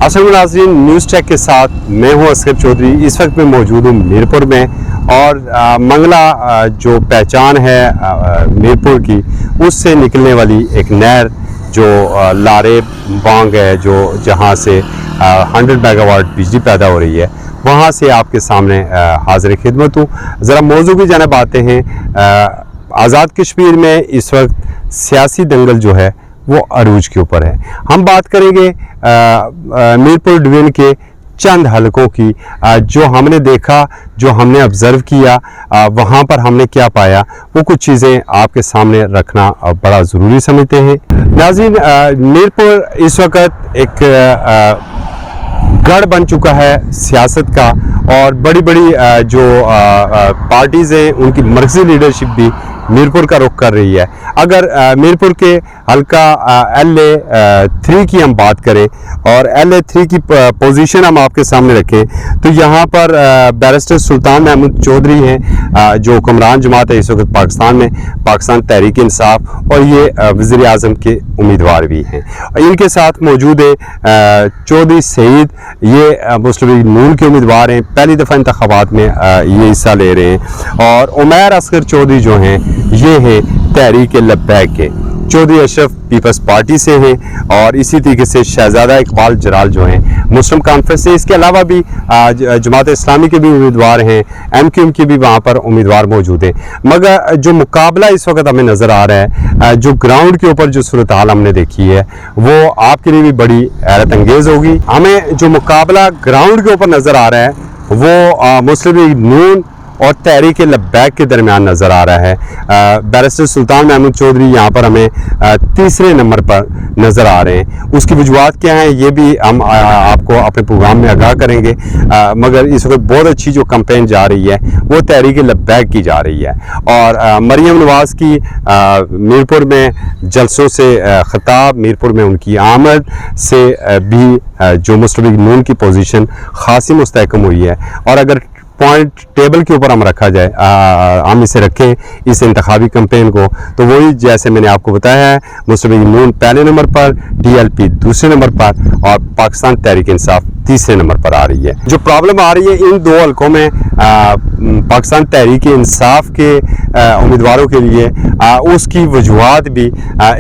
अस्सलाम नाज़रीन, news check के साथ मैं हूं असगर चौधरी। इस वक्त मैं मौजूद हूं मीरपुर में और मंगला जो पहचान है मीरपुर की, उससे निकलने वाली एक नहर जो लारे बांग है, जो जहां से 100 मेगावाट बिजली पैदा हो रही है, वहां से आपके सामने हाजिर खिदमत हूँ। ज़रा मौजू की जानिब आते हैं। आज़ाद कश्मीर में इस वक्त सियासी दंगल जो है वो अरूज के ऊपर है। हम बात करेंगे मीरपुर डिवीजन के चंद हलकों की, जो हमने देखा, जो हमने ऑब्ज़र्व किया, वहाँ पर हमने क्या पाया, वो कुछ चीज़ें आपके सामने रखना बड़ा ज़रूरी समझते हैं। नाज़रीन, मीरपुर इस वक्त एक गढ़ बन चुका है सियासत का, और बड़ी बड़ी जो पार्टीज़ हैं उनकी मर्कज़ी लीडरशिप भी मीरपुर का रुख कर रही है। अगर मीरपुर के हल्का LA3 की हम बात करें और LA3 की पोजीशन हम आपके सामने रखें, तो यहाँ पर बैरिस्टर सुल्तान महमूद चौधरी हैं, जो हुक्मरान जमात है इस वक्त पाकिस्तान में, पाकिस्तान तहरीक इंसाफ, और ये वज़ीर आज़म के उम्मीदवार भी हैं। इनके साथ मौजूद है चौधरी सईद, ये मुस्लिम लीग नून के उम्मीदवार हैं, पहली दफ़ा इंतखाबात में ये हिस्सा ले रहे हैं। और उमैर असगर चौधरी जो हैं, ये है तहरीक लब्बैक के। चौधरी अशरफ पीपल्स पार्टी से हैं, और इसी तरीके से शहजादा इकबाल जलाल जो हैं मुस्लिम कॉन्फ्रेंस से। इसके अलावा भी जमात इस्लामी के भी उम्मीदवार हैं, MQM के भी वहाँ पर उम्मीदवार मौजूद हैं। मगर जो मुकाबला इस वक्त हमें नज़र आ रहा है, जो ग्राउंड के ऊपर जो सूरत हाल हमने देखी है, वो आपके लिए भी बड़ी हैरत अंगेज़ होगी। हमें जो मुकाबला ग्राउंड के ऊपर नज़र आ रहा है, वो मुस्लिम लीग नून और तहरीक लब्बैक के दरमियान नज़र आ रहा है। बैरिस्टर सुल्तान महमूद चौधरी यहाँ पर हमें तीसरे नंबर पर नज़र आ रहे हैं। उसकी वजूहत क्या हैं, ये भी हम आपको अपने प्रोग्राम में आगाह करेंगे। मगर इस वक्त बहुत अच्छी जो कैंपेन जा रही है, वो तहरीक लब्बैक की जा रही है। और मरियम नवाज़ की मीरपुर में जलसों से ख़िताब, मीरपुर में उनकी आमद से भी जो मुस्लिम लीग नून की पोजीशन खासी मुस्तहकम हुई है। और अगर पॉइंट टेबल के ऊपर हम रखा जाए, हम इसे रखें इस इंतखाबी कैंपेन को, तो वही जैसे मैंने आपको बताया है, मुस्लिम लीग नून पहले नंबर पर, DLP दूसरे नंबर पर, और पाकिस्तान तहरीक इंसाफ तीसरे नंबर पर आ रही है। जो प्रॉब्लम आ रही है इन दो हलकों में, पाकिस्तान तहरीक इंसाफ के उम्मीदवारों के लिए, उसकी वजूहत भी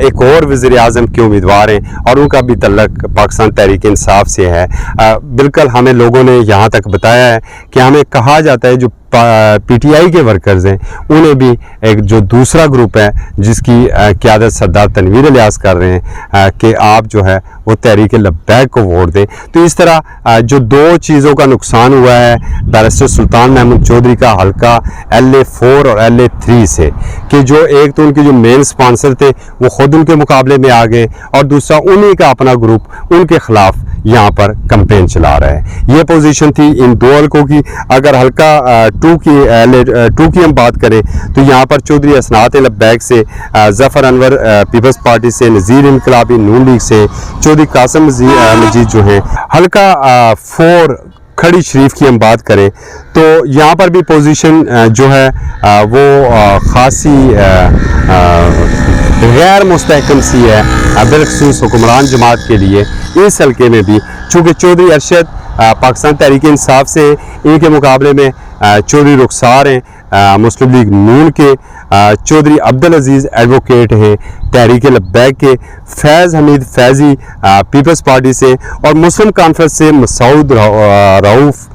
एक और वज़ीर आज़म के उम्मीदवार हैं, और उनका भी तल्लक पाकिस्तान तहरीक इंसाफ से है। बिल्कुल हमें लोगों ने यहाँ तक बताया है कि हमें कहा जाता है जो PTI के वर्कर्स हैं, उन्हें भी एक जो दूसरा ग्रुप है जिसकी क़यादत सरदार तनवीर इलियास कर रहे हैं, कि आप जो है वो तहरीक लब्बैक को वोट दें। तो इस तरह जो दो चीज़ों का नुकसान हुआ है बैरिस्टर सुल्तान महमूद चौधरी का हल्का LA4 और LA3 से, कि जो एक तो उनके जो मेन स्पॉन्सर थे वो ख़ुद उनके मुकाबले में आ गए, और दूसरा उन्हीं का अपना ग्रुप उनके ख़िलाफ़ यहाँ पर कैंपेन चला रहा है। ये पोजीशन थी इन दो हलकों की। अगर हल्का 2 की हम बात करें, तो यहाँ पर चौधरी असनात लब्बैक से, ज़फ़र अनवर पीपल्स पार्टी से, नज़ीर इनकलाबी नून लीग से, चौधरी कासिम मजीद जो हैं। हल्का 4 खड़ी शरीफ की हम बात करें, तो यहाँ पर भी पोजीशन जो है वो ख़ासी गैर मुस्तहकम सी है, बिलखसूस हुक्मरान जमात के लिए। इस हल्के में भी चूँकि चौधरी अरशद पाकिस्तान तहरीक इंसाफ से, इनके मुकाबले में चौधरी रुखसार हैं मुस्लिम लीग नून के, चौधरी अब्दुल अजीज़ एडवोकेट हैं तहरीक लब्बैक के, फैज़ हमीद फैज़ी पीपल्स पार्टी से, और मुस्लिम कॉन्फ्रेंस से मसूद रऊफ़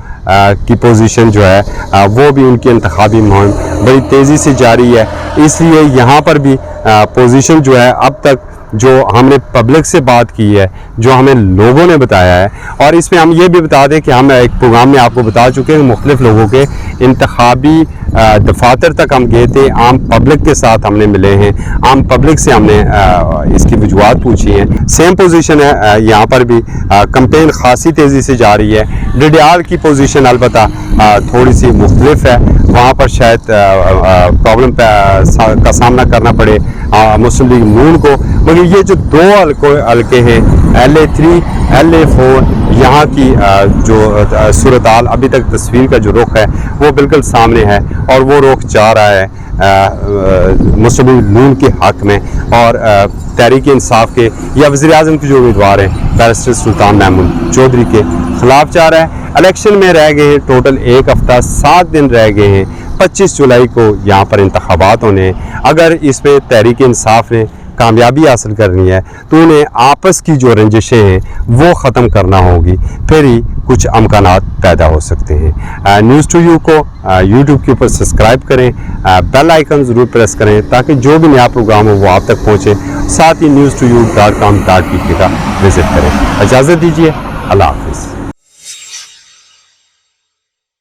की पोजीशन जो है वो भी उनकी इंतखाबी मुहिम बड़ी तेज़ी से जारी है। इसलिए यहाँ पर भी पोजीशन जो है, अब तक जो हमने पब्लिक से बात की है, जो हमें लोगों ने बताया है, और इसमें हम ये भी बता दें कि हम एक प्रोग्राम में आपको बता चुके हैं, मुख्तलिफ लोगों के इंतखाबी दफातर तक हम गए थे, आम पब्लिक के साथ हमने मिले हैं, आम पब्लिक से हमने इसकी वजूहत पूछी हैं। सेम पोजीशन है यहाँ पर भी, कैंपेन खासी तेज़ी से जारी है। DDR की पोजीशन अलबत्ता थोड़ी सी मुख्तलिफ है, वहाँ पर शायद प्रॉब्लम का सामना करना पड़े मुस्लिम लीग नून को। मगर ये जो दो हल्के हैं LA3 LA4, यहाँ की जो सूरत हाल, अभी तक तस्वीर का जो रुख है वो बिल्कुल सामने है, और वो रुख जा रहा है مسلم نون کے حق میں اور تحریک انصاف کے یا وزیر اعظم کے جو امیدوار ہیں بیرسٹر سلطان محمود چودھری کے خلاف جا رہا ہے۔ الیکشن میں رہ گئے ہیں ٹوٹل 1 ہفتہ 7 دن رہ گئے ہیں، 25 جولائی کو یہاں پر انتخابات ہونے ہیں۔ اگر اس پہ تحریک انصاف نے کامیابی حاصل کرنی ہے تو انہیں آپس کی جو رنجشیں ہیں وہ ختم کرنا ہوگی، پھر ہی کچھ امکانات پیدا ہو سکتے ہیں۔ نیوز ٹو یو کو یوٹیوب کے اوپر سبسکرائب کریں، بیل آئیکن ضرور پریس کریں تاکہ جو بھی نیا پروگرام ہو وہ آپ تک پہنچے، ساتھ ہی news2u.com.pk کا وزٹ کریں۔ اجازت دیجیے، اللہ حافظ۔